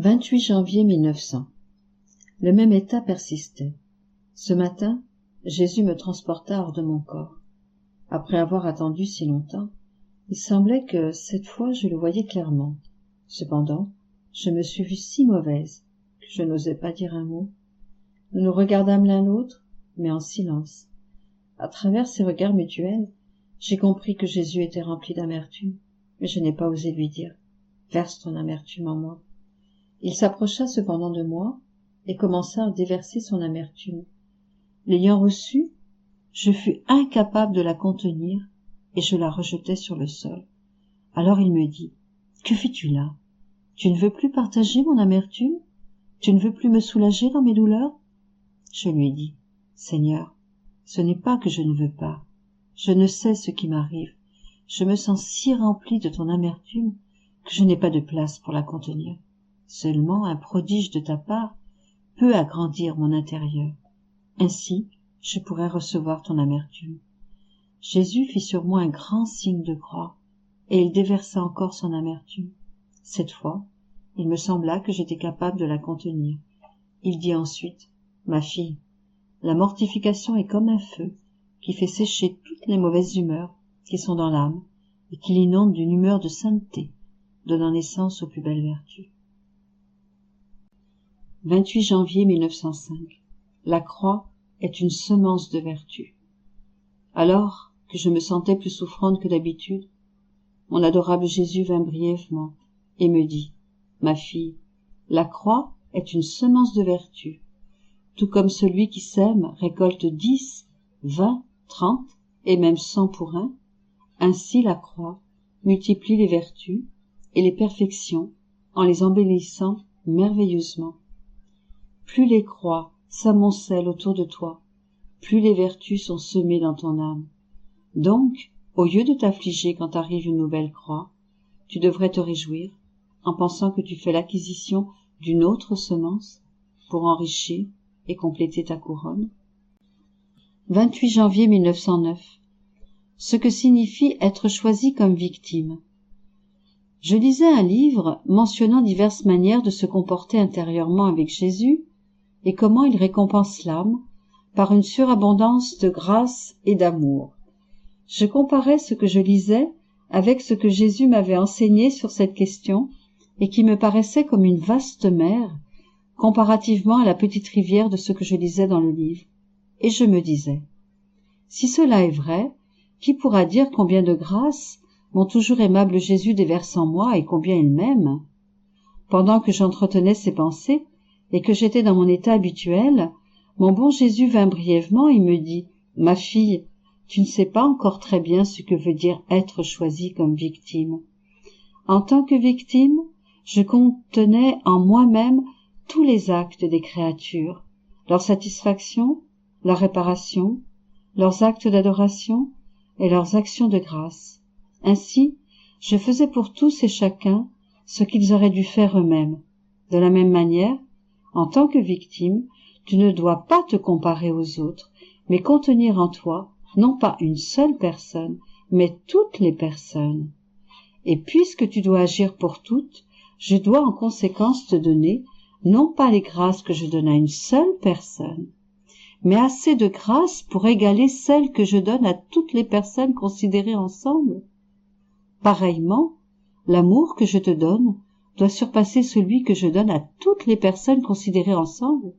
28 janvier 1900. Le même état persistait. Ce matin, Jésus me transporta hors de mon corps. Après avoir attendu si longtemps, il semblait que cette fois je le voyais clairement. Cependant, je me suis vue si mauvaise que je n'osais pas dire un mot. Nous nous regardâmes l'un l'autre, mais en silence. À travers ces regards mutuels, j'ai compris que Jésus était rempli d'amertume, mais je n'ai pas osé lui dire « Verse ton amertume en moi ». Il s'approcha cependant de moi et commença à déverser son amertume. L'ayant reçue, je fus incapable de la contenir et je la rejetai sur le sol. Alors il me dit « Que fais-tu là? Tu ne veux plus partager mon amertume? Tu ne veux plus me soulager dans mes douleurs ?» Je lui dis « Seigneur, ce n'est pas que je ne veux pas. Je ne sais ce qui m'arrive. Je me sens si rempli de ton amertume que je n'ai pas de place pour la contenir. Seulement un prodige de ta part peut agrandir mon intérieur. Ainsi, je pourrai recevoir ton amertume. » Jésus fit sur moi un grand signe de croix, et il déversa encore son amertume. Cette fois, il me sembla que j'étais capable de la contenir. Il dit ensuite, « Ma fille, la mortification est comme un feu qui fait sécher toutes les mauvaises humeurs qui sont dans l'âme et qui l'inonde d'une humeur de sainteté, donnant naissance aux plus belles vertus. » 28 janvier 1905. La croix est une semence de vertu. Alors que je me sentais plus souffrante que d'habitude, mon adorable Jésus vint brièvement et me dit « Ma fille, la croix est une semence de vertu. Tout comme celui qui sème récolte 10, 20, 30 et même 100 pour un, ainsi la croix multiplie les vertus et les perfections en les embellissant merveilleusement. Plus les croix s'amoncellent autour de toi, plus les vertus sont semées dans ton âme. Donc, au lieu de t'affliger quand arrive une nouvelle croix, tu devrais te réjouir en pensant que tu fais l'acquisition d'une autre semence pour enrichir et compléter ta couronne. 28 janvier 1909. Ce que signifie être choisi comme victime. Je lisais un livre mentionnant diverses manières de se comporter intérieurement avec Jésus et comment il récompense l'âme par une surabondance de grâce et d'amour. Je comparais ce que je lisais avec ce que Jésus m'avait enseigné sur cette question et qui me paraissait comme une vaste mer comparativement à la petite rivière de ce que je lisais dans le livre. Et je me disais, si cela est vrai, qui pourra dire combien de grâce mon toujours aimable Jésus déverse en moi et combien il m'aime? Pendant que j'entretenais ces pensées et que j'étais dans mon état habituel, mon bon Jésus vint brièvement et me dit « Ma fille, tu ne sais pas encore très bien ce que veut dire être choisie comme victime. En tant que victime, je contenais en moi-même tous les actes des créatures, leur satisfaction, leur réparation, leurs actes d'adoration et leurs actions de grâce. Ainsi, je faisais pour tous et chacun ce qu'ils auraient dû faire eux-mêmes. De la même manière, en tant que victime, tu ne dois pas te comparer aux autres, mais contenir en toi non pas une seule personne, mais toutes les personnes. Et puisque tu dois agir pour toutes, je dois en conséquence te donner non pas les grâces que je donne à une seule personne, mais assez de grâces pour égaler celles que je donne à toutes les personnes considérées ensemble. Pareillement, l'amour que je te donne doit surpasser celui que je donne à toutes les personnes considérées ensemble,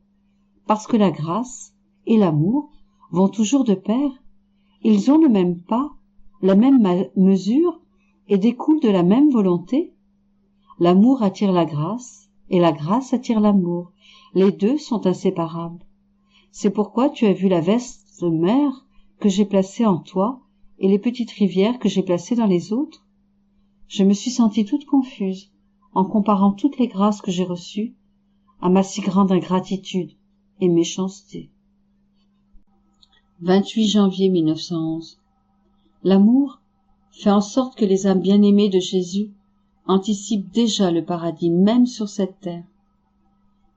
parce que la grâce et l'amour vont toujours de pair. Ils ont le même pas, la même mesure et découlent de la même volonté. L'amour attire la grâce et la grâce attire l'amour. Les deux sont inséparables. C'est pourquoi tu as vu la vaste mer que j'ai placée en toi et les petites rivières que j'ai placées dans les autres. Je me suis sentie toute confuse en comparant toutes les grâces que j'ai reçues à ma si grande ingratitude et méchanceté. 28 janvier 1911. L'amour fait en sorte que les âmes bien-aimées de Jésus anticipent déjà le paradis même sur cette terre,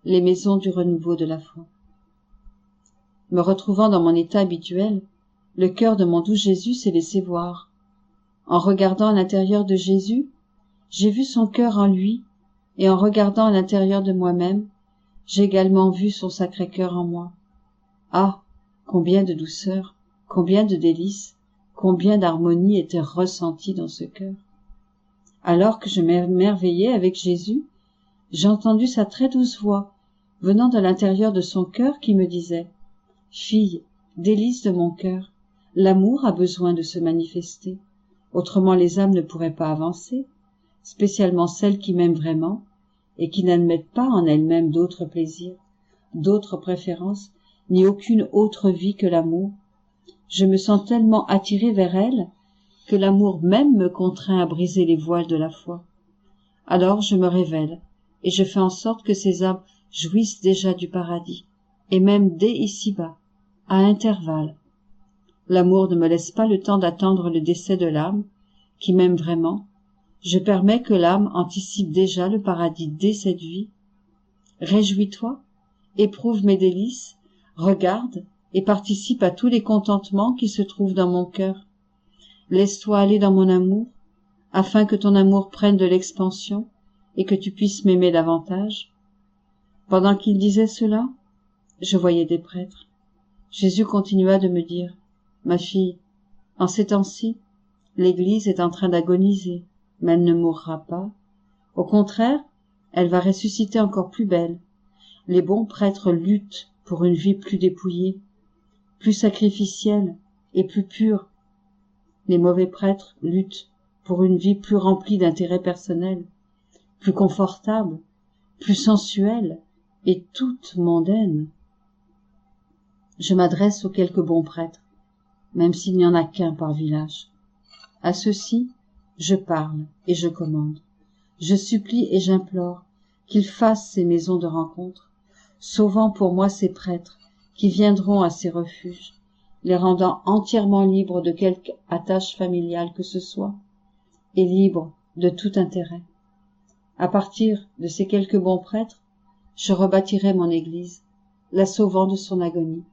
les maisons du renouveau de la foi. Me retrouvant dans mon état habituel, le cœur de mon doux Jésus s'est laissé voir. En regardant à l'intérieur de Jésus, j'ai vu son cœur en lui et en regardant à l'intérieur de moi-même, j'ai également vu son Sacré-Cœur en moi. Ah, combien de douceur, combien de délices, combien d'harmonie était ressentie dans ce cœur. Alors que je m'émerveillais avec Jésus, j'ai entendu sa très douce voix venant de l'intérieur de son cœur qui me disait « Fille, délice de mon cœur, l'amour a besoin de se manifester, autrement les âmes ne pourraient pas avancer, spécialement celles qui m'aiment vraiment et qui n'admettent pas en elles-mêmes d'autres plaisirs, d'autres préférences, ni aucune autre vie que l'amour. Je me sens tellement attirée vers elles que l'amour même me contraint à briser les voiles de la foi. Alors je me révèle et je fais en sorte que ces âmes jouissent déjà du paradis, et même dès ici-bas, à intervalles. L'amour ne me laisse pas le temps d'attendre le décès de l'âme, qui m'aime vraiment. Je permets que l'âme anticipe déjà le paradis dès cette vie. Réjouis-toi, éprouve mes délices, regarde et participe à tous les contentements qui se trouvent dans mon cœur. Laisse-toi aller dans mon amour, afin que ton amour prenne de l'expansion et que tu puisses m'aimer davantage. Pendant qu'il disait cela, je voyais des prêtres. Jésus continua de me dire « Ma fille, en ces temps-ci, l'Église est en train d'agoniser, mais elle ne mourra pas. Au contraire, elle va ressusciter encore plus belle. Les bons prêtres luttent pour une vie plus dépouillée, plus sacrificielle et plus pure. Les mauvais prêtres luttent pour une vie plus remplie d'intérêts personnels, plus confortable, plus sensuelle et toute mondaine. Je m'adresse aux quelques bons prêtres, même s'il n'y en a qu'un par village. À ceux-ci, je parle et je commande. Je supplie et j'implore qu'ils fassent ces maisons de rencontre, sauvant pour moi ces prêtres qui viendront à ces refuges, les rendant entièrement libres de quelque attache familiale que ce soit, et libres de tout intérêt. À partir de ces quelques bons prêtres, je rebâtirai mon Église, la sauvant de son agonie.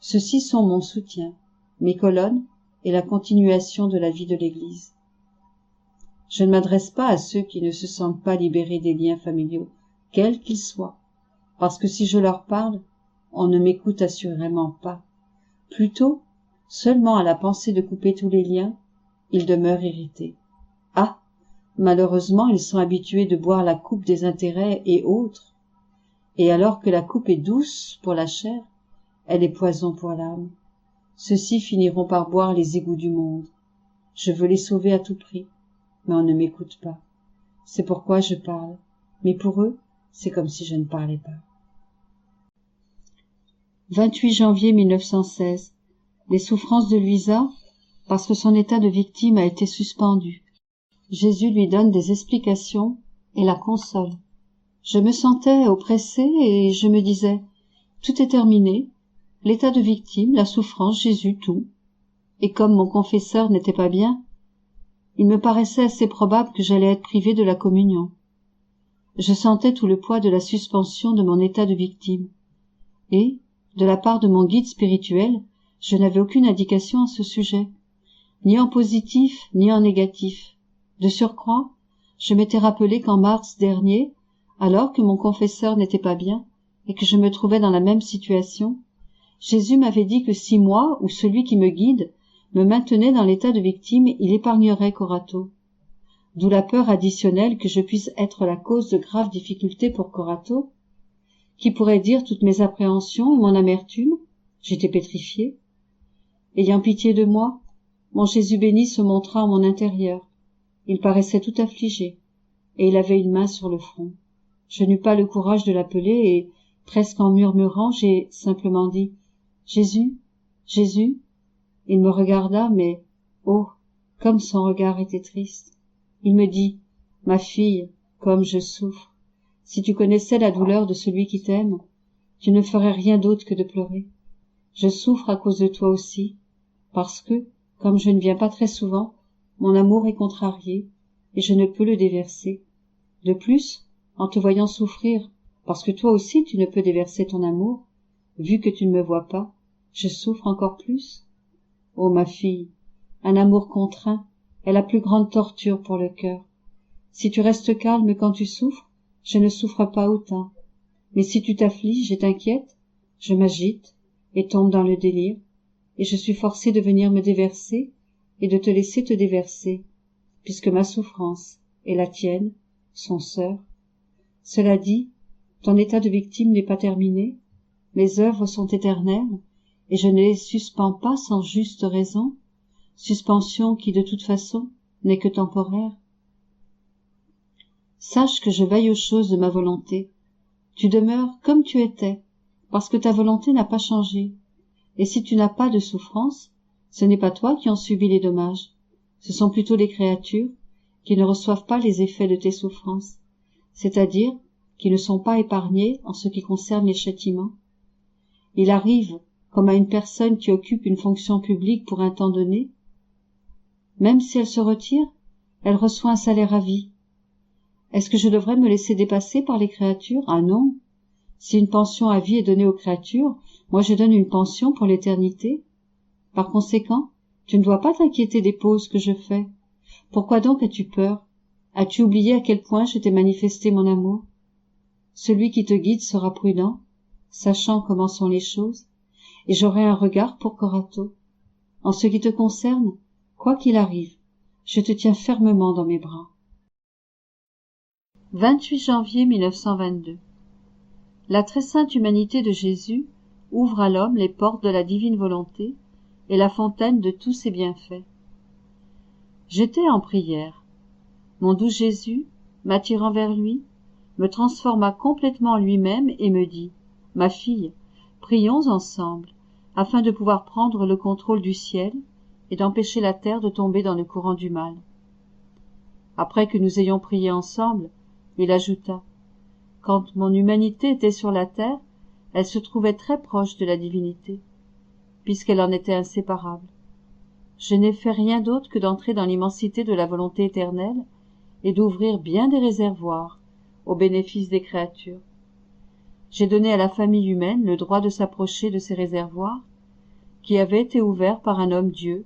Ceux-ci sont mon soutien, mes colonnes et la continuation de la vie de l'Église. Je ne m'adresse pas à ceux qui ne se sentent pas libérés des liens familiaux, quels qu'ils soient, parce que si je leur parle, on ne m'écoute assurément pas. Plutôt, seulement à la pensée de couper tous les liens, ils demeurent irrités. Ah, malheureusement, ils sont habitués de boire la coupe des intérêts et autres, et alors que la coupe est douce pour la chair, elle est poison pour l'âme. Ceux-ci finiront par boire les égouts du monde. Je veux les sauver à tout prix, mais on ne m'écoute pas. C'est pourquoi je parle, mais pour eux, c'est comme si je ne parlais pas. 28 janvier 1916. Les souffrances de Luisa, parce que son état de victime a été suspendu. Jésus lui donne des explications et la console. Je me sentais oppressée et je me disais, tout est terminé, l'état de victime, la souffrance, Jésus, tout. Et comme mon confesseur n'était pas bien, il me paraissait assez probable que j'allais être privée de la communion. Je sentais tout le poids de la suspension de mon état de victime. Et, de la part de mon guide spirituel, je n'avais aucune indication à ce sujet, ni en positif, ni en négatif. De surcroît, je m'étais rappelé qu'en mars dernier, alors que mon confesseur n'était pas bien, et que je me trouvais dans la même situation, Jésus m'avait dit que si moi, ou celui qui me guide, me maintenait dans l'état de victime, il épargnerait Corato. D'où la peur additionnelle que je puisse être la cause de graves difficultés pour Corato. Qui pourrait dire toutes mes appréhensions et mon amertume? J'étais pétrifiée. Ayant pitié de moi, mon Jésus béni se montra en mon intérieur. Il paraissait tout affligé, et il avait une main sur le front. Je n'eus pas le courage de l'appeler, et, presque en murmurant, j'ai simplement dit « Jésus, Jésus ». Il me regarda, mais, oh, comme son regard était triste. Il me dit « Ma fille, comme je souffre. Si tu connaissais la douleur de celui qui t'aime, tu ne ferais rien d'autre que de pleurer. Je souffre à cause de toi aussi, parce que, comme je ne viens pas très souvent, mon amour est contrarié, et je ne peux le déverser. De plus, en te voyant souffrir, parce que toi aussi tu ne peux déverser ton amour, vu que tu ne me vois pas, je souffre encore plus. Ô ma fille, un amour contraint est la plus grande torture pour le cœur. Si tu restes calme quand tu souffres, Je ne souffre pas autant. Mais si tu t'affliges et t'inquiètes, je m'agite et tombe dans le délire, et je suis forcé de venir me déverser et de te laisser te déverser, puisque ma souffrance et la tienne sont sœurs. Cela dit, ton état de victime n'est pas terminé, mes œuvres sont éternelles, et je ne les suspends pas sans juste raison, suspension qui de toute façon n'est que temporaire. Sache que je veille aux choses de ma volonté. Tu demeures comme tu étais, parce que ta volonté n'a pas changé. Et si tu n'as pas de souffrance, ce n'est pas toi qui en subis les dommages, ce sont plutôt les créatures qui ne reçoivent pas les effets de tes souffrances, c'est-à-dire qui ne sont pas épargnées en ce qui concerne les châtiments. Il arrive, comme à une personne qui occupe une fonction publique pour un temps donné, même si elle se retire, elle reçoit un salaire à vie. Est-ce que je devrais me laisser dépasser par les créatures? Ah non. Si une pension à vie est donnée aux créatures, moi je donne une pension pour l'éternité. Par conséquent, tu ne dois pas t'inquiéter des pauses que je fais. Pourquoi donc as-tu peur? As-tu oublié à quel point je t'ai manifesté mon amour? Celui qui te guide sera prudent, sachant comment sont les choses, et j'aurai un regard pour Corato. En ce qui te concerne, quoi qu'il arrive, je te tiens fermement dans mes bras. 28 janvier 1922. La très sainte humanité de Jésus ouvre à l'homme les portes de la divine volonté et la fontaine de tous ses bienfaits. J'étais en prière. Mon doux Jésus, m'attirant vers lui, me transforma complètement en lui-même et me dit « Ma fille, prions ensemble, afin de pouvoir prendre le contrôle du ciel et d'empêcher la terre de tomber dans le courant du mal. » Après que nous ayons prié ensemble, il ajouta « Quand mon humanité était sur la terre, elle se trouvait très proche de la divinité, puisqu'elle en était inséparable. Je n'ai fait rien d'autre que d'entrer dans l'immensité de la volonté éternelle et d'ouvrir bien des réservoirs au bénéfice des créatures. J'ai donné à la famille humaine le droit de s'approcher de ces réservoirs qui avaient été ouverts par un homme-dieu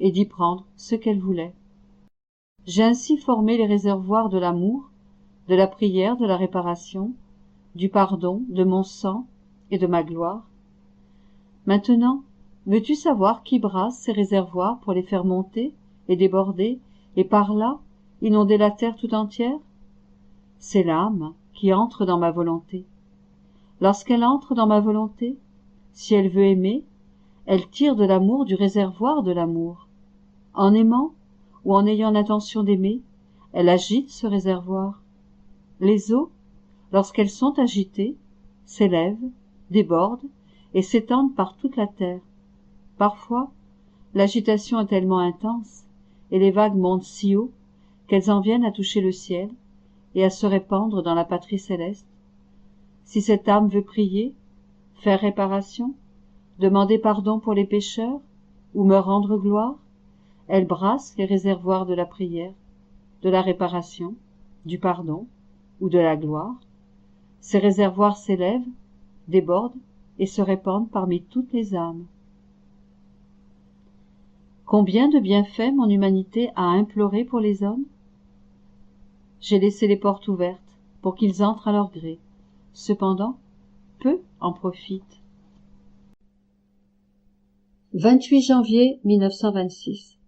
et d'y prendre ce qu'elle voulait. J'ai ainsi formé les réservoirs de l'amour, de la prière, de la réparation, du pardon, de mon sang et de ma gloire. Maintenant, veux-tu savoir qui brasse ces réservoirs pour les faire monter et déborder et par là inonder la terre tout entière? C'est l'âme qui entre dans ma volonté. Lorsqu'elle entre dans ma volonté, si elle veut aimer, elle tire de l'amour du réservoir de l'amour. En aimant ou en ayant l'intention d'aimer, elle agite ce réservoir. Les eaux, lorsqu'elles sont agitées, s'élèvent, débordent et s'étendent par toute la terre. Parfois, l'agitation est tellement intense et les vagues montent si haut qu'elles en viennent à toucher le ciel et à se répandre dans la patrie céleste. Si cette âme veut prier, faire réparation, demander pardon pour les pécheurs ou me rendre gloire, elle brasse les réservoirs de la prière, de la réparation, du pardon ou de la gloire. Ces réservoirs s'élèvent, débordent et se répandent parmi toutes les âmes. Combien de bienfaits mon humanité a imploré pour les hommes? J'ai laissé les portes ouvertes pour qu'ils entrent à leur gré. Cependant, peu en profitent. 28 janvier 1926.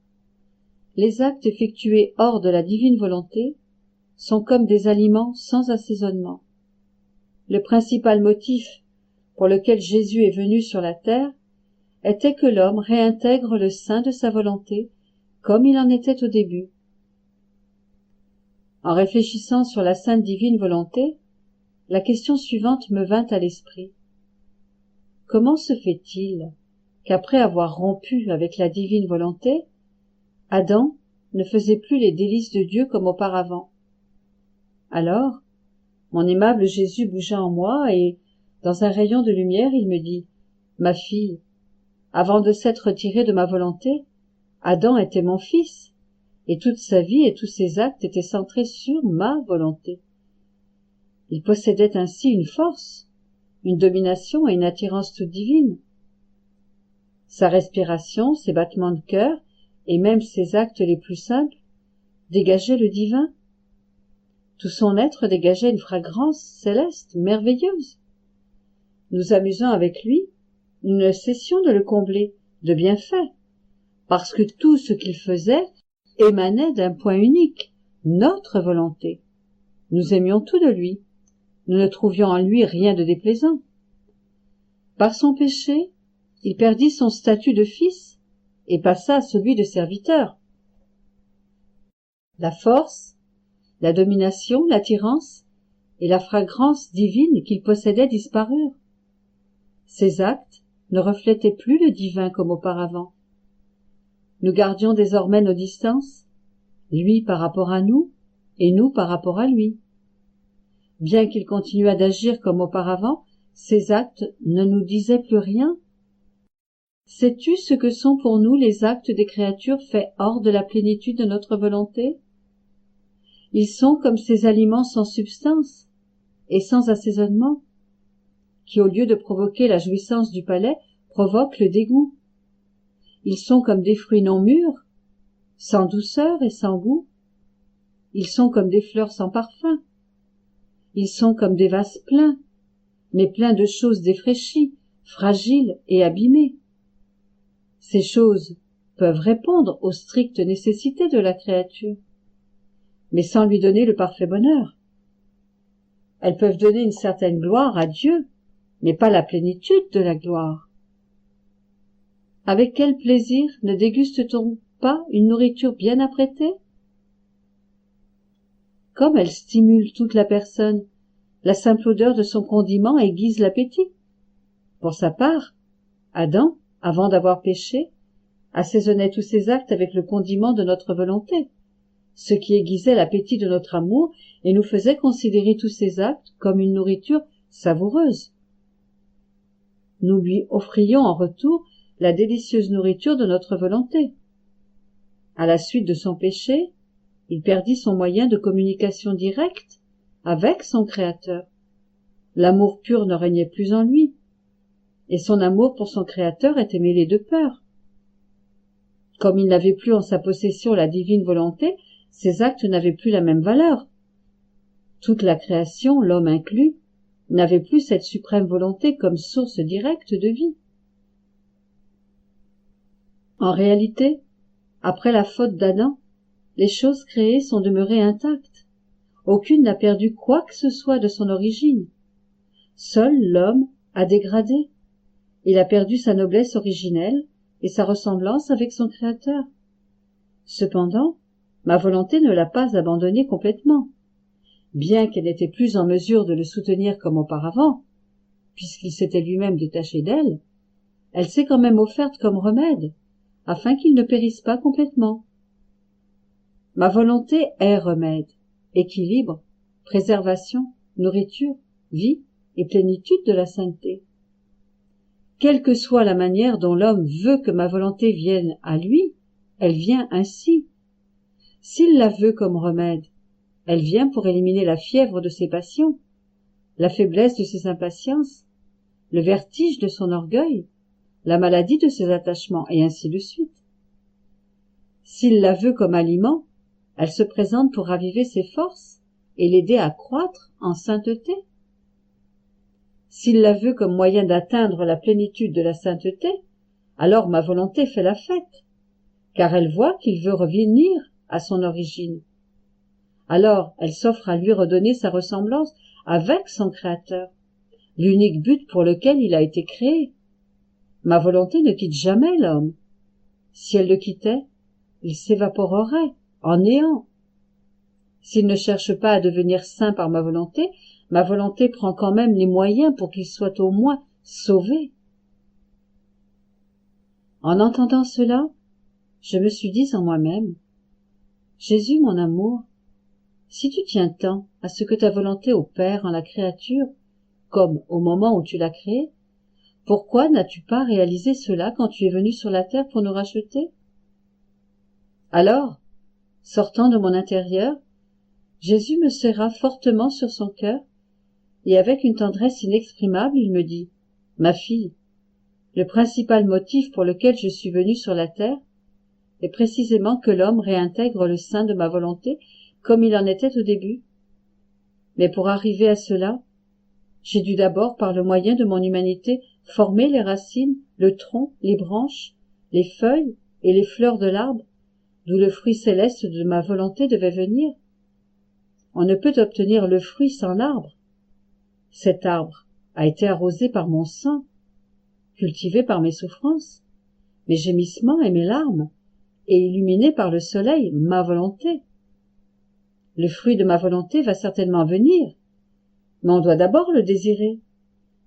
Les actes effectués hors de la divine volonté sont comme des aliments sans assaisonnement. Le principal motif pour lequel Jésus est venu sur la terre était que l'homme réintègre le sein de sa volonté comme il en était au début. En réfléchissant sur la sainte divine volonté, la question suivante me vint à l'esprit. Comment se fait-il qu'après avoir rompu avec la divine volonté, Adam ne faisait plus les délices de Dieu comme auparavant? Alors, mon aimable Jésus bougea en moi et, dans un rayon de lumière, il me dit « Ma fille, avant de s'être retiré de ma volonté, Adam était mon fils, et toute sa vie et tous ses actes étaient centrés sur ma volonté. Il possédait ainsi une force, une domination et une attirance toute divine. Sa respiration, ses battements de cœur, et même ses actes les plus simples, dégageaient le divin. Tout son être dégageait une fragrance céleste, merveilleuse. Nous amusant avec lui, nous ne cessions de le combler de bienfaits, parce que tout ce qu'il faisait émanait d'un point unique, notre volonté. Nous aimions tout de lui, nous ne trouvions en lui rien de déplaisant. Par son péché, il perdit son statut de fils et passa à celui de serviteur. La force, la domination, l'attirance et la fragrance divine qu'il possédait disparurent. Ses actes ne reflétaient plus le divin comme auparavant. Nous gardions désormais nos distances, lui par rapport à nous et nous par rapport à lui. Bien qu'il continuât d'agir comme auparavant, ses actes ne nous disaient plus rien. Sais-tu ce que sont pour nous les actes des créatures faits hors de la plénitude de notre volonté? Ils sont comme ces aliments sans substance et sans assaisonnement, qui au lieu de provoquer la jouissance du palais, provoquent le dégoût. Ils sont comme des fruits non mûrs, sans douceur et sans goût. Ils sont comme des fleurs sans parfum. Ils sont comme des vases pleins, mais pleins de choses défraîchies, fragiles et abîmées. Ces choses peuvent répondre aux strictes nécessités de la créature, mais sans lui donner le parfait bonheur. Elles peuvent donner une certaine gloire à Dieu, mais pas la plénitude de la gloire. Avec quel plaisir ne déguste-t-on pas une nourriture bien apprêtée? Comme elle stimule toute la personne, la simple odeur de son condiment aiguise l'appétit. Pour sa part, Adam, avant d'avoir péché, assaisonnait tous ses actes avec le condiment de notre volonté, ce qui aiguisait l'appétit de notre amour et nous faisait considérer tous ses actes comme une nourriture savoureuse. Nous lui offrions en retour la délicieuse nourriture de notre volonté. À la suite de son péché, il perdit son moyen de communication directe avec son Créateur. L'amour pur ne régnait plus en lui, et son amour pour son Créateur était mêlé de peur. Comme il n'avait plus en sa possession la divine volonté, ses actes n'avaient plus la même valeur. Toute la création, l'homme inclus, n'avait plus cette suprême volonté comme source directe de vie. En réalité, après la faute d'Adam, les choses créées sont demeurées intactes. Aucune n'a perdu quoi que ce soit de son origine. Seul l'homme a dégradé. Il a perdu sa noblesse originelle et sa ressemblance avec son Créateur. Cependant, ma volonté ne l'a pas abandonné complètement. Bien qu'elle n'était plus en mesure de le soutenir comme auparavant, puisqu'il s'était lui-même détaché d'elle, elle s'est quand même offerte comme remède, afin qu'il ne périsse pas complètement. Ma volonté est remède, équilibre, préservation, nourriture, vie et plénitude de la sainteté. Quelle que soit la manière dont l'homme veut que ma volonté vienne à lui, elle vient ainsi. S'il la veut comme remède, elle vient pour éliminer la fièvre de ses passions, la faiblesse de ses impatiences, le vertige de son orgueil, la maladie de ses attachements, et ainsi de suite. S'il la veut comme aliment, elle se présente pour raviver ses forces et l'aider à croître en sainteté. S'il la veut comme moyen d'atteindre la plénitude de la sainteté, alors ma volonté fait la fête, car elle voit qu'il veut revenir à son origine. Alors elle s'offre à lui redonner sa ressemblance avec son Créateur, l'unique but pour lequel il a été créé. Ma volonté ne quitte jamais l'homme. Si elle le quittait, il s'évaporerait en néant. S'il ne cherche pas à devenir saint par ma volonté prend quand même les moyens pour qu'il soit au moins sauvé. En entendant cela, je me suis dit en moi-même, Jésus, mon amour, si tu tiens tant à ce que ta volonté opère en la créature, comme au moment où tu l'as créée, pourquoi n'as-tu pas réalisé cela quand tu es venu sur la terre pour nous racheter? Alors, sortant de mon intérieur, Jésus me serra fortement sur son cœur, et avec une tendresse inexprimable, il me dit, « Ma fille, le principal motif pour lequel je suis venu sur la terre est précisément que l'homme réintègre le sein de ma volonté comme il en était au début, Mais pour arriver à cela, j'ai dû d'abord, par le moyen de mon humanité, former les racines, le tronc, les branches, les feuilles et les fleurs de l'arbre, d'où le fruit céleste de ma volonté devait venir. On ne peut obtenir le fruit sans l'arbre. Cet arbre a été arrosé par mon sang, cultivé par mes souffrances, mes gémissements et mes larmes, et illuminé par le soleil, ma volonté. Le fruit de ma volonté va certainement venir, mais on doit d'abord le désirer,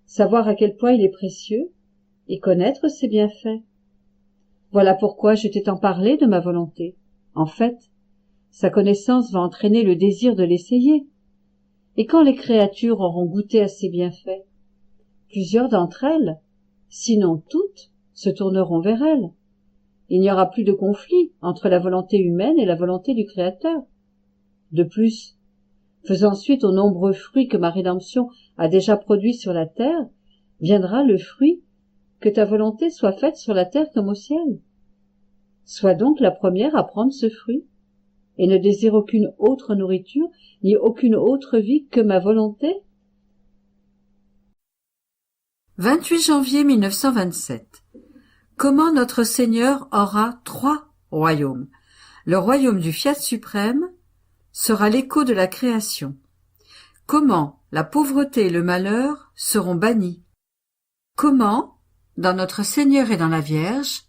savoir à quel point il est précieux, et connaître ses bienfaits. Voilà pourquoi je t'ai tant parlé de ma volonté. En fait, sa connaissance va entraîner le désir de l'essayer. Et quand les créatures auront goûté à ses bienfaits, plusieurs d'entre elles, sinon toutes, se tourneront vers elle. Il n'y aura plus de conflit entre la volonté humaine et la volonté du Créateur. De plus, faisant suite aux nombreux fruits que ma rédemption a déjà produits sur la terre, viendra le fruit que ta volonté soit faite sur la terre comme au ciel. Sois donc la première à prendre ce fruit, et ne désire aucune autre nourriture, ni aucune autre vie que ma volonté. 28 janvier 1927. Comment notre Seigneur aura 3 royaumes. Le royaume du Fiat suprême sera l'écho de la création. Comment la pauvreté et le malheur seront bannis. Comment, dans notre Seigneur et dans la Vierge,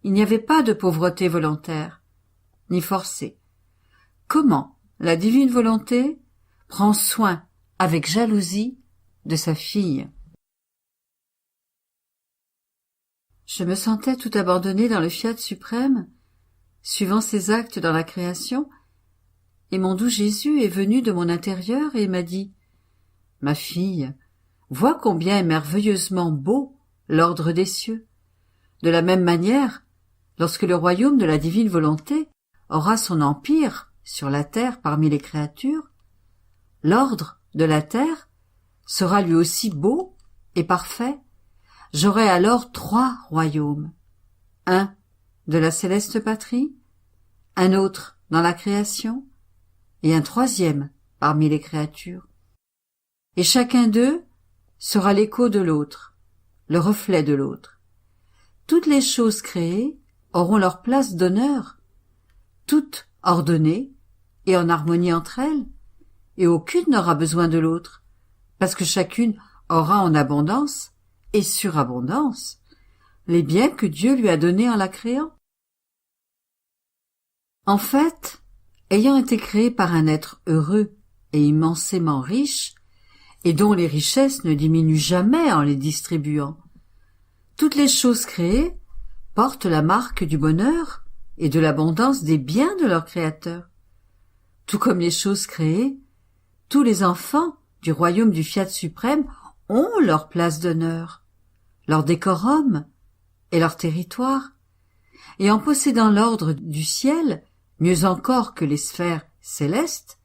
il n'y avait pas de pauvreté volontaire, ni forcée. Comment la divine volonté prend soin, avec jalousie, de sa fille. Je me sentais tout abandonnée dans le Fiat suprême, suivant ses actes dans la création, et mon doux Jésus est venu de mon intérieur et m'a dit « Ma fille, vois combien est merveilleusement beau l'ordre des cieux. De la même manière, lorsque le royaume de la divine volonté aura son empire sur la terre parmi les créatures, l'ordre de la terre sera lui aussi beau et parfait. J'aurai alors 3 royaumes, un de la céleste patrie, un autre dans la création, et un 3e parmi les créatures. Et chacun d'eux sera l'écho de l'autre, le reflet de l'autre. Toutes les choses créées auront leur place d'honneur, toutes ordonnées et en harmonie entre elles, et aucune n'aura besoin de l'autre, parce que chacune aura en abondance et surabondance les biens que Dieu lui a donnés en la créant. En fait, ayant été créée par un être heureux et immensément riche, et dont les richesses ne diminuent jamais en les distribuant, toutes les choses créées portent la marque du bonheur et de l'abondance des biens de leur Créateur. Tout comme les choses créées, tous les enfants du royaume du Fiat suprême ont leur place d'honneur, leur décorum et leur territoire, et en possédant l'ordre du ciel, mieux encore que les sphères célestes,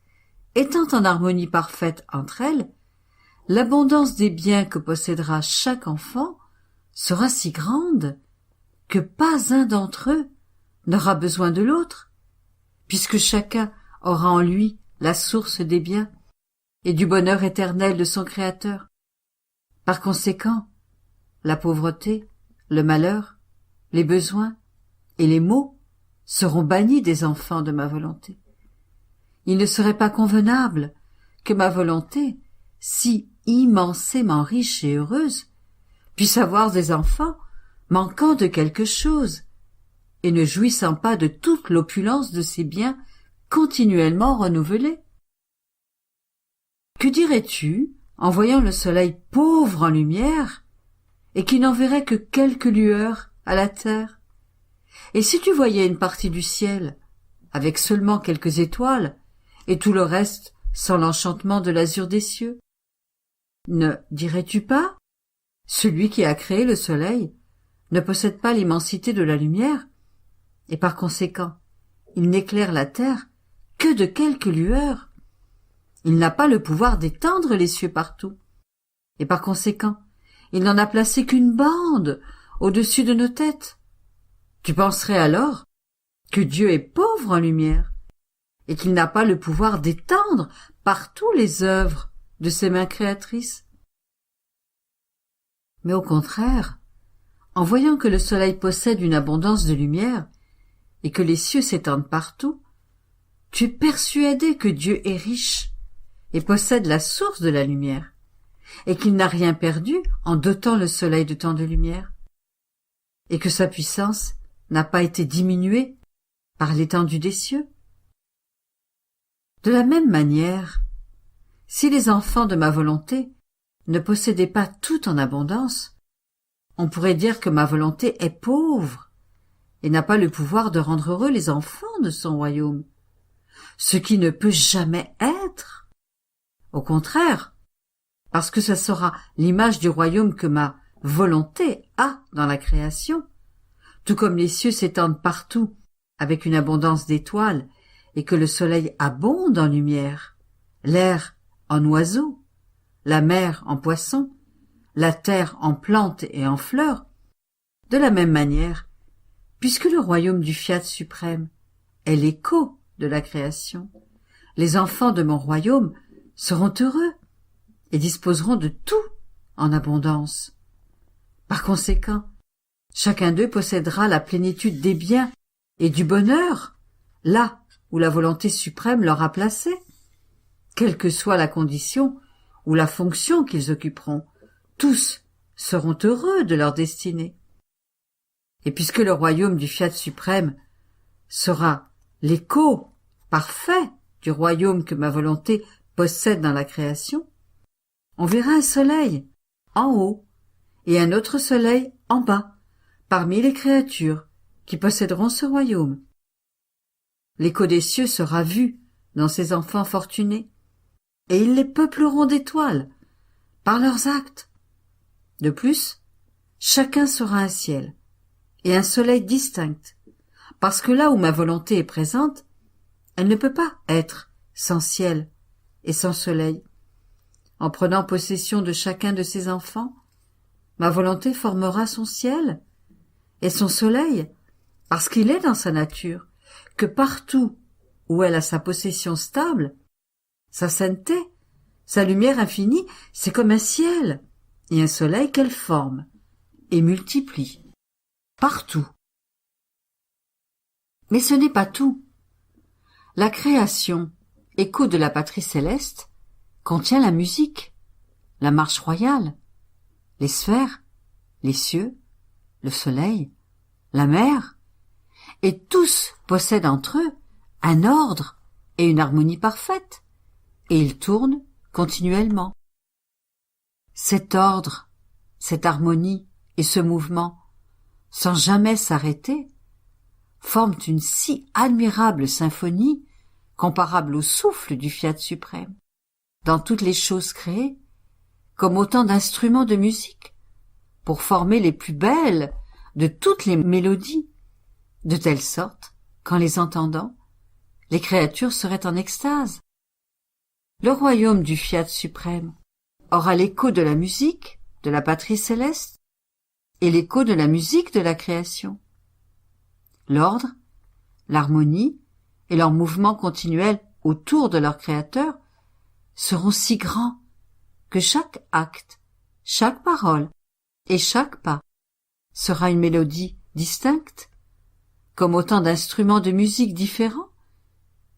étant en harmonie parfaite entre elles, l'abondance des biens que possédera chaque enfant sera si grande que pas un d'entre eux n'aura besoin de l'autre, puisque chacun aura en lui la source des biens et du bonheur éternel de son Créateur. Par conséquent, la pauvreté, le malheur, les besoins et les maux seront bannis des enfants de ma volonté. Il ne serait pas convenable que ma volonté, si immensément riche et heureuse, puisse avoir des enfants manquant de quelque chose et ne jouissant pas de toute l'opulence de ses biens continuellement renouvelés. Que dirais-tu en voyant le soleil pauvre en lumière et qui n'enverrait que quelques lueurs à la terre? Et si tu voyais une partie du ciel avec seulement quelques étoiles et tout le reste sans l'enchantement de l'azur des cieux? Ne dirais-tu pas: celui qui a créé le soleil ne possède pas l'immensité de la lumière, et par conséquent, il n'éclaire la terre que de quelques lueurs. Il n'a pas le pouvoir d'étendre les cieux partout, et par conséquent, il n'en a placé qu'une bande au-dessus de nos têtes. Tu penserais alors que Dieu est pauvre en lumière, et qu'il n'a pas le pouvoir d'étendre partout les œuvres de ses mains créatrices. Mais au contraire, en voyant que le soleil possède une abondance de lumière et que les cieux s'étendent partout, tu es persuadé que Dieu est riche et possède la source de la lumière, et qu'il n'a rien perdu en dotant le soleil de tant de lumière, et que sa puissance n'a pas été diminuée par l'étendue des cieux. De la même manière, si les enfants de ma volonté ne possédaient pas tout en abondance, on pourrait dire que ma volonté est pauvre et n'a pas le pouvoir de rendre heureux les enfants de son royaume, ce qui ne peut jamais être. Au contraire, parce que ce sera l'image du royaume que ma volonté a dans la création, tout comme les cieux s'étendent partout avec une abondance d'étoiles et que le soleil abonde en lumière, l'air en oiseaux, la mer en poissons, la terre en plantes et en fleurs, de la même manière, puisque le royaume du Fiat suprême est l'écho de la création, les enfants de mon royaume seront heureux et disposeront de tout en abondance. Par conséquent, chacun d'eux possédera la plénitude des biens et du bonheur, là où la volonté suprême leur a placé, quelle que soit la condition ou la fonction qu'ils occuperont, tous seront heureux de leur destinée. Et puisque le royaume du Fiat suprême sera l'écho parfait du royaume que ma volonté possède dans la création, on verra un soleil en haut et un autre soleil en bas, parmi les créatures qui posséderont ce royaume. L'écho des cieux sera vu dans ces enfants fortunés, et ils les peupleront d'étoiles par leurs actes. De plus, chacun sera un ciel et un soleil distinct, parce que là où ma volonté est présente, elle ne peut pas être sans ciel et sans soleil. En prenant possession de chacun de ses enfants, ma volonté formera son ciel et son soleil, parce qu'il est dans sa nature, que partout où elle a sa possession stable, sa sainteté, sa lumière infinie, c'est comme un ciel et un soleil qu'elle forme et multiplie. Partout. Mais ce n'est pas tout. La création, écho de la patrie céleste, contient la musique, la marche royale, les sphères, les cieux, le soleil, la mer, et tous possèdent entre eux un ordre et une harmonie parfaite, et ils tournent continuellement. Cet ordre, cette harmonie et ce mouvement, sans jamais s'arrêter, forment une si admirable symphonie, comparable au souffle du Fiat suprême, dans toutes les choses créées, comme autant d'instruments de musique, pour former les plus belles de toutes les mélodies, de telle sorte qu'en les entendant, les créatures seraient en extase. Le royaume du Fiat suprême aura l'écho de la musique de la patrie céleste et l'écho de la musique de la création. L'ordre, l'harmonie et leur mouvement continuel autour de leur créateur seront si grands que chaque acte, chaque parole et chaque pas sera une mélodie distincte, comme autant d'instruments de musique différents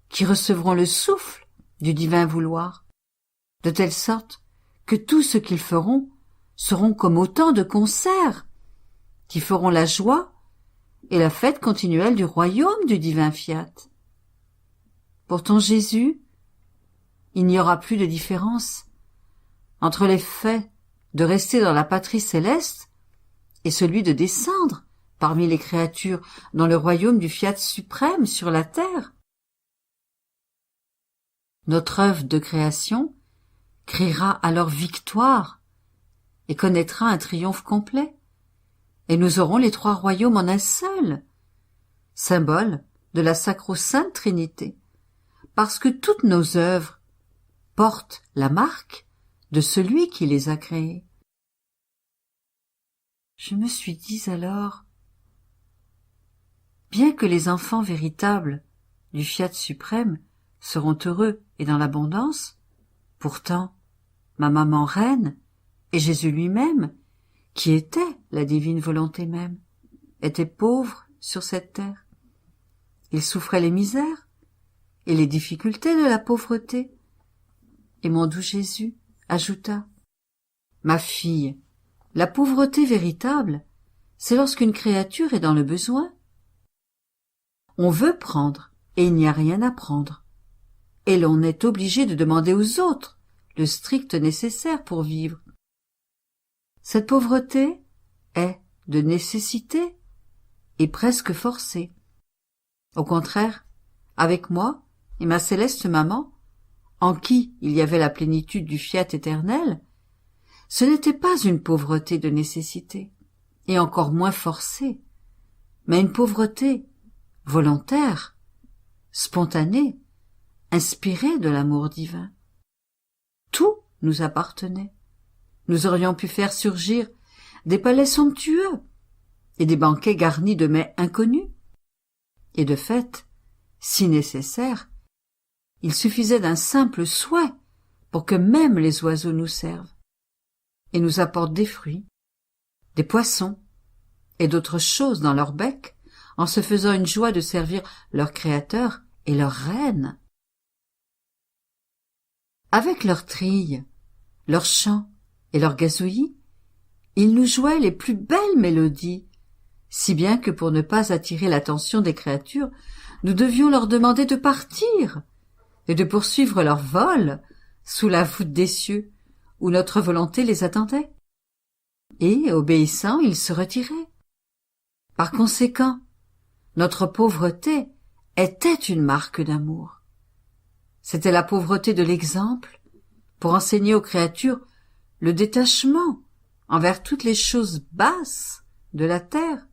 qui recevront le souffle du divin vouloir, de telle sorte que tout ce qu'ils feront seront comme autant de concerts qui feront la joie et la fête continuelle du royaume du divin Fiat. Pour ton Jésus, il n'y aura plus de différence entre les faits de rester dans la patrie céleste et celui de descendre parmi les créatures dans le royaume du Fiat suprême sur la terre. Notre œuvre de création criera alors victoire et connaîtra un triomphe complet, et nous aurons les trois royaumes en un seul, symbole de la sacro-sainte Trinité, parce que toutes nos œuvres portent la marque de celui qui les a créées. Je me suis dit alors, bien que les enfants véritables du Fiat suprême seront heureux et dans l'abondance. Pourtant, ma maman reine, et Jésus lui-même, qui était la divine volonté même, était pauvre sur cette terre. Il souffrait les misères et les difficultés de la pauvreté. Et mon doux Jésus ajouta: Ma fille, la pauvreté véritable, c'est lorsqu'une créature est dans le besoin. On veut prendre, et il n'y a rien à prendre. Et l'on est obligé de demander aux autres le strict nécessaire pour vivre. Cette pauvreté est de nécessité et presque forcée. Au contraire, avec moi et ma céleste maman, en qui il y avait la plénitude du fiat éternel, ce n'était pas une pauvreté de nécessité, et encore moins forcée, mais une pauvreté volontaire, spontanée, inspirée de l'amour divin. Tout nous appartenait. Nous aurions pu faire surgir des palais somptueux et des banquets garnis de mets inconnus. Et de fait, si nécessaire, il suffisait d'un simple souhait pour que même les oiseaux nous servent et nous apportent des fruits, des poissons et d'autres choses dans leur bec, en se faisant une joie de servir leur créateur et leur reine. Avec leurs trilles, leurs chants et leurs gazouillis, ils nous jouaient les plus belles mélodies, si bien que pour ne pas attirer l'attention des créatures, nous devions leur demander de partir et de poursuivre leur vol sous la voûte des cieux, où notre volonté les attendait. Et, obéissant, ils se retiraient. Par conséquent, notre pauvreté était une marque d'amour. C'était la pauvreté de l'exemple, pour enseigner aux créatures le détachement envers toutes les choses basses de la terre.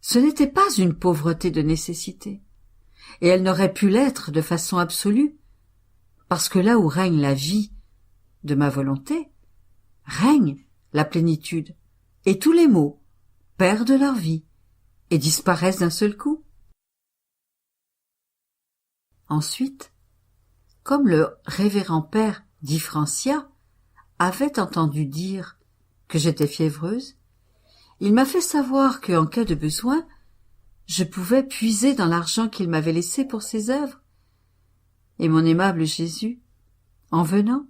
Ce n'était pas une pauvreté de nécessité, et elle n'aurait pu l'être de façon absolue, parce que là où règne la vie de ma volonté, règne la plénitude, et tous les maux perdent leur vie et disparaissent d'un seul coup. Ensuite, comme le révérend père Diffrancia avait entendu dire que j'étais fiévreuse, il m'a fait savoir que, en cas de besoin, je pouvais puiser dans l'argent qu'il m'avait laissé pour ses œuvres. Et mon aimable Jésus, en venant,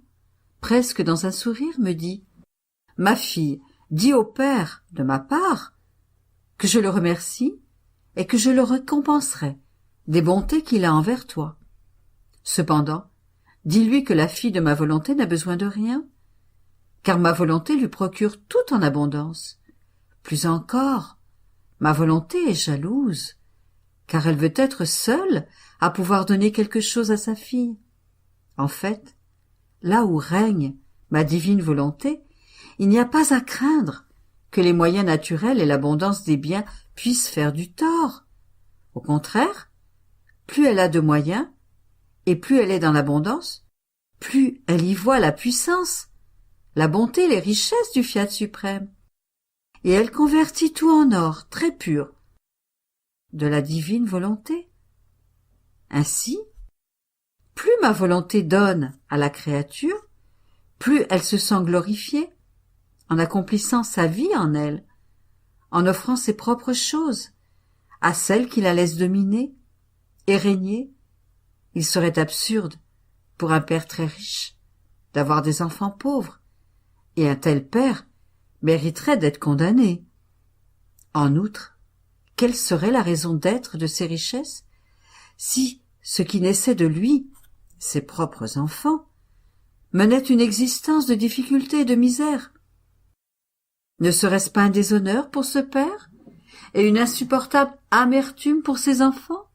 presque dans un sourire, me dit: « Ma fille, dis au Père, de ma part, que je le remercie et que je le récompenserai des bontés qu'il a envers toi. Cependant, dis-lui que la fille de ma volonté n'a besoin de rien, car ma volonté lui procure tout en abondance. Plus encore, ma volonté est jalouse, car elle veut être seule à pouvoir donner quelque chose à sa fille. En fait, là où règne ma divine volonté, il n'y a pas à craindre que les moyens naturels et l'abondance des biens puissent faire du tort. Au contraire, plus elle a de moyens, et plus elle est dans l'abondance, plus elle y voit la puissance, la bonté, les richesses du fiat suprême. Et elle convertit tout en or très pur de la divine volonté. Ainsi, plus ma volonté donne à la créature, plus elle se sent glorifiée, en accomplissant sa vie en elle, en offrant ses propres choses à celle qui la laisse dominer et régner. Il serait absurde, pour un père très riche, d'avoir des enfants pauvres, et un tel père mériterait d'être condamné. En outre, quelle serait la raison d'être de ces richesses, si ce qui naissait de lui, ses propres enfants, menait une existence de difficulté et de misère? Ne serait-ce pas un déshonneur pour ce père, et une insupportable amertume pour ses enfants,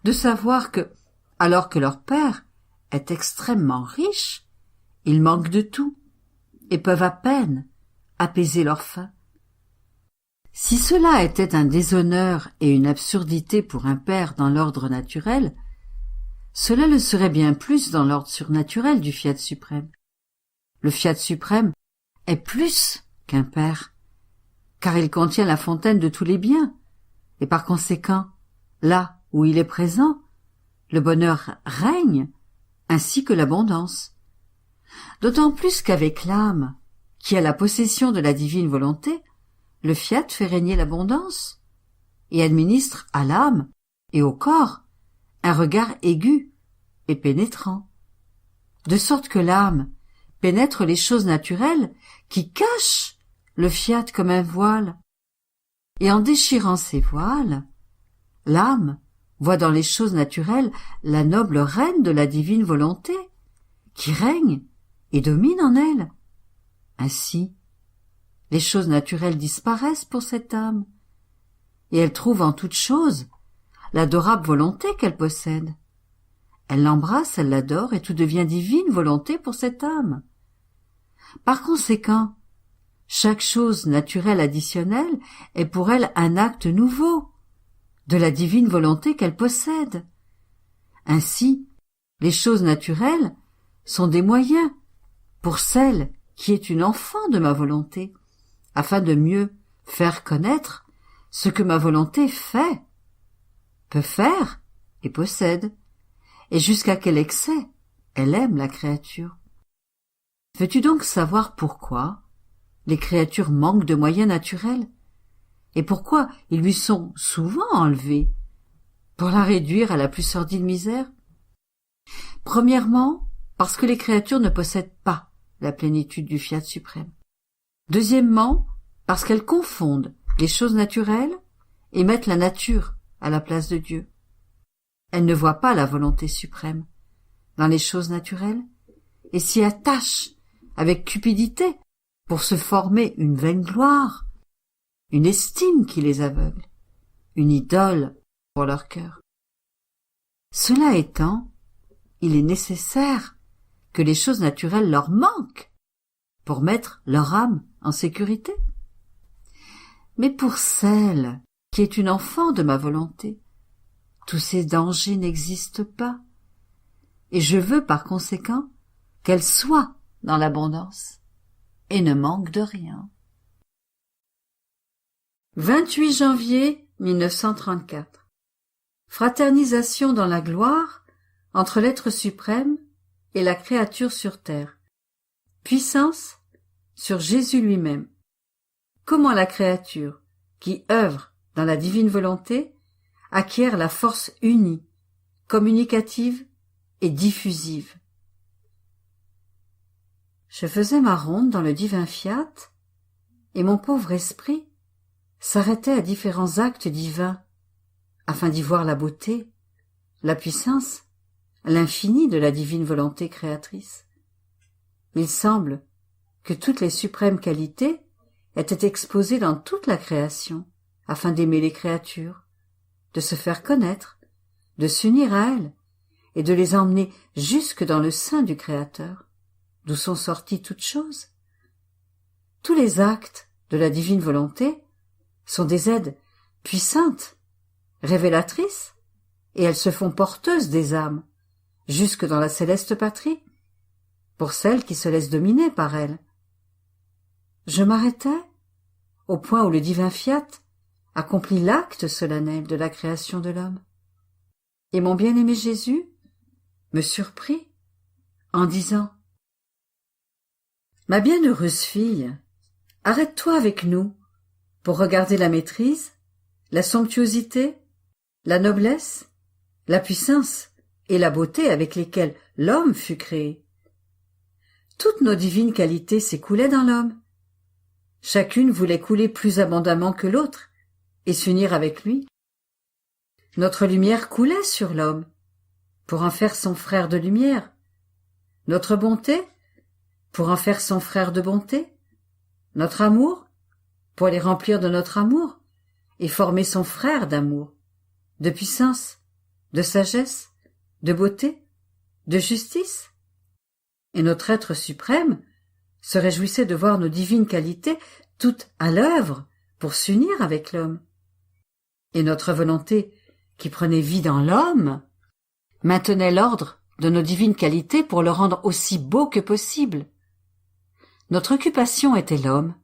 de savoir que, alors que leur père est extrêmement riche, ils manquent de tout, et peuvent à peine apaiser leur faim? Si cela était un déshonneur et une absurdité pour un père dans l'ordre naturel, cela le serait bien plus dans l'ordre surnaturel du fiat suprême. Le fiat suprême est plus qu'un père, car il contient la fontaine de tous les biens, et par conséquent, là où il est présent, le bonheur règne, ainsi que l'abondance. D'autant plus qu'avec l'âme, qui a la possession de la divine volonté, le fiat fait régner l'abondance et administre à l'âme et au corps un regard aigu et pénétrant, de sorte que l'âme pénètre les choses naturelles qui cachent le fiat comme un voile. Et en déchirant ces voiles, l'âme voit dans les choses naturelles la noble reine de la divine volonté, qui règne et domine en elle. Ainsi, les choses naturelles disparaissent pour cette âme, et elle trouve en toute chose l'adorable volonté qu'elle possède. Elle l'embrasse, elle l'adore, et tout devient divine volonté pour cette âme. Par conséquent, chaque chose naturelle additionnelle est pour elle un acte nouveau de la divine volonté qu'elle possède. Ainsi, les choses naturelles sont des moyens pour celle qui est une enfant de ma volonté, afin de mieux faire connaître ce que ma volonté fait, peut faire et possède, et jusqu'à quel excès elle aime la créature. Veux-tu donc savoir pourquoi les créatures manquent de moyens naturels, et pourquoi ils lui sont souvent enlevés pour la réduire à la plus sordide misère? Premièrement, parce que les créatures ne possèdent pas la plénitude du fiat suprême. Deuxièmement, parce qu'elles confondent les choses naturelles et mettent la nature à la place de Dieu. Elles ne voient pas la volonté suprême dans les choses naturelles et s'y attachent avec cupidité pour se former une vaine gloire, une estime qui les aveugle, une idole pour leur cœur. Cela étant, il est nécessaire que les choses naturelles leur manquent pour mettre leur âme en sécurité. Mais pour celle qui est une enfant de ma volonté, tous ces dangers n'existent pas, et je veux par conséquent qu'elle soit dans l'abondance et ne manque de rien. 28 janvier 1934. Fraternisation dans la gloire entre l'être suprême et la créature sur terre. Puissance sur Jésus lui-même. Comment la créature, qui œuvre dans la divine volonté, acquiert la force unie, communicative et diffusive. Je faisais ma ronde dans le divin fiat, et mon pauvre esprit s'arrêtait à différents actes divins, afin d'y voir la beauté, la puissance, l'infini de la divine volonté créatrice. Il semble que toutes les suprêmes qualités étaient exposées dans toute la création, afin d'aimer les créatures, de se faire connaître, de s'unir à elles, et de les emmener jusque dans le sein du Créateur, d'où sont sorties toutes choses. Tous les actes de la divine volonté sont des aides puissantes, révélatrices, et elles se font porteuses des âmes, jusque dans la céleste patrie, pour celles qui se laissent dominer par elles. Je m'arrêtais au point où le divin fiat accomplit l'acte solennel de la création de l'homme. Et mon bien-aimé Jésus me surprit en disant « Ma bienheureuse fille, arrête-toi avec nous pour regarder la maîtrise, la somptuosité, la noblesse, la puissance et la beauté avec lesquelles l'homme fut créé. Toutes nos divines qualités s'écoulaient dans l'homme. Chacune voulait couler plus abondamment que l'autre et s'unir avec lui. Notre lumière coulait sur l'homme pour en faire son frère de lumière, notre bonté pour en faire son frère de bonté, notre amour pour les remplir de notre amour et former son frère d'amour, de puissance, de sagesse, de beauté, de justice. Et notre être suprême se réjouissait de voir nos divines qualités toutes à l'œuvre pour s'unir avec l'homme. Et notre volonté, qui prenait vie dans l'homme, maintenait l'ordre de nos divines qualités pour le rendre aussi beau que possible. Notre occupation était l'homme.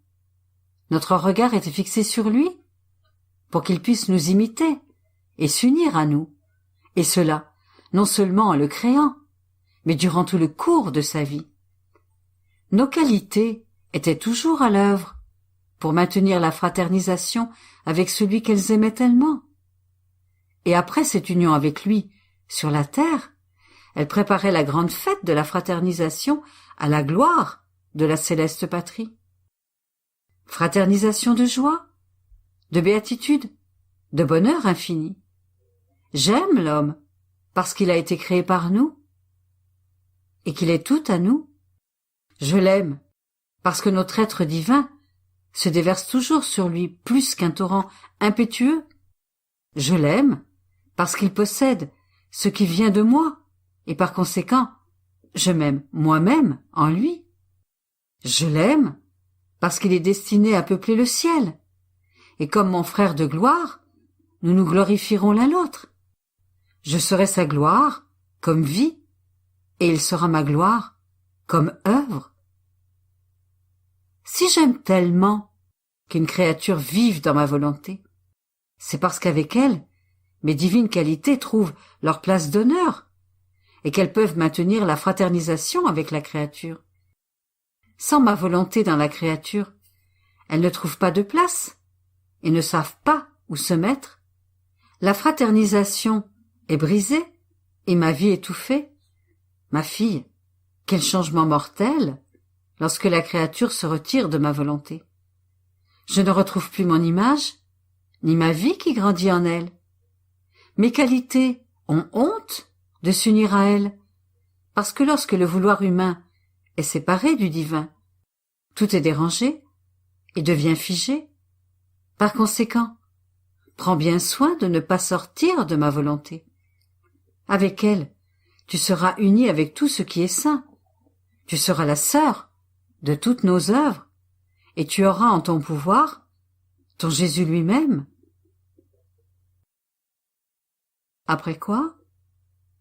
Notre regard était fixé sur lui, pour qu'il puisse nous imiter et s'unir à nous, et cela non seulement en le créant, mais durant tout le cours de sa vie. Nos qualités étaient toujours à l'œuvre pour maintenir la fraternisation avec celui qu'elles aimaient tellement. Et après cette union avec lui sur la terre, elles préparaient la grande fête de la fraternisation à la gloire de la céleste patrie. Fraternisation de joie, de béatitude, de bonheur infini. J'aime l'homme parce qu'il a été créé par nous et qu'il est tout à nous. Je l'aime parce que notre être divin se déverse toujours sur lui plus qu'un torrent impétueux. Je l'aime parce qu'il possède ce qui vient de moi et par conséquent, je m'aime moi-même en lui. Je l'aime parce qu'il est destiné à peupler le ciel et comme mon frère de gloire, nous nous glorifierons l'un l'autre. Je serai sa gloire comme vie et il sera ma gloire comme œuvre. Si j'aime tellement qu'une créature vive dans ma volonté, c'est parce qu'avec elle, mes divines qualités trouvent leur place d'honneur et qu'elles peuvent maintenir la fraternisation avec la créature. Sans ma volonté dans la créature, elles ne trouvent pas de place et ne savent pas où se mettre. La fraternisation est brisée et ma vie étouffée. Ma fille, quel changement mortel lorsque la créature se retire de ma volonté. Je ne retrouve plus mon image, ni ma vie qui grandit en elle. Mes qualités ont honte de s'unir à elle, parce que lorsque le vouloir humain est séparé du divin, tout est dérangé et devient figé. Par conséquent, prends bien soin de ne pas sortir de ma volonté. Avec elle, tu seras uni avec tout ce qui est saint. Tu seras la sœur de toutes nos œuvres, et tu auras en ton pouvoir ton Jésus lui-même. Après quoi,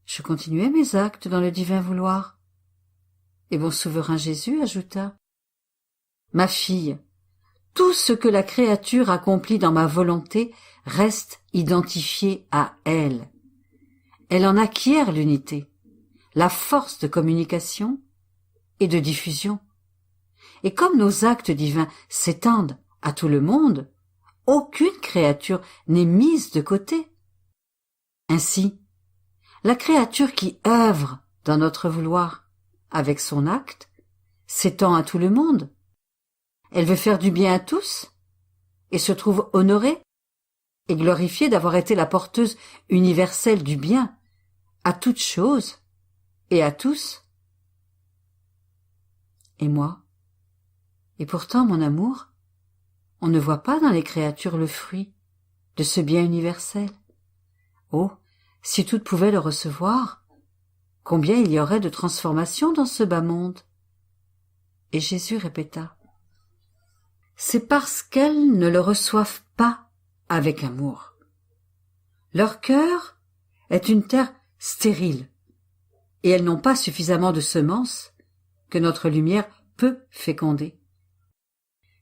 je continuai mes actes dans le divin vouloir. Et mon souverain Jésus ajouta: Ma fille, tout ce que la créature accomplit dans ma volonté reste identifié à elle. Elle en acquiert l'unité, la force de communication et de diffusion. Et comme nos actes divins s'étendent à tout le monde, aucune créature n'est mise de côté. Ainsi, la créature qui œuvre dans notre vouloir avec son acte s'étend à tout le monde. Elle veut faire du bien à tous et se trouve honorée et glorifiée d'avoir été la porteuse universelle du bien à toutes choses et à tous. Et moi? Et pourtant, mon amour, on ne voit pas dans les créatures le fruit de ce bien universel. Oh, si toutes pouvaient le recevoir, combien il y aurait de transformations dans ce bas monde. Et Jésus répéta: C'est parce qu'elles ne le reçoivent pas avec amour. Leur cœur est une terre stérile, et elles n'ont pas suffisamment de semences que notre lumière peut féconder.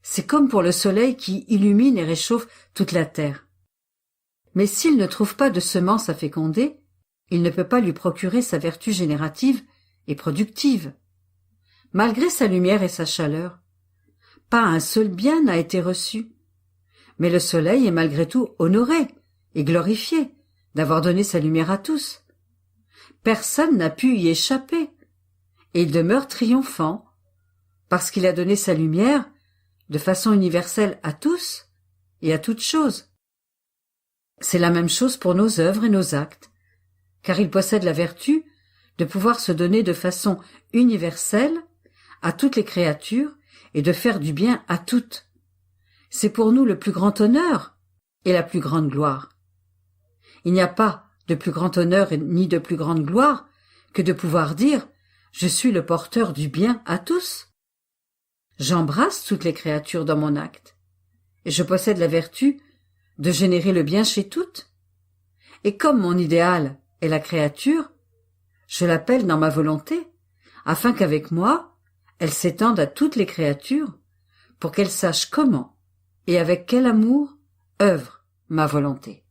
C'est comme pour le soleil qui illumine et réchauffe toute la terre. Mais s'il ne trouve pas de semences à féconder, il ne peut pas lui procurer sa vertu générative et productive. Malgré sa lumière et sa chaleur, pas un seul bien n'a été reçu. Mais le soleil est malgré tout honoré et glorifié d'avoir donné sa lumière à tous. Personne n'a pu y échapper, et il demeure triomphant, parce qu'il a donné sa lumière de façon universelle à tous et à toutes choses. C'est la même chose pour nos œuvres et nos actes, car il possède la vertu de pouvoir se donner de façon universelle à toutes les créatures et de faire du bien à toutes. C'est pour nous le plus grand honneur et la plus grande gloire. Il n'y a pas de plus grand honneur ni de plus grande gloire que de pouvoir dire « Je suis le porteur du bien à tous ». J'embrasse toutes les créatures dans mon acte, et je possède la vertu de générer le bien chez toutes. Et comme mon idéal est la créature, je l'appelle dans ma volonté, afin qu'avec moi, elle s'étende à toutes les créatures, pour qu'elles sachent comment et avec quel amour œuvre ma volonté.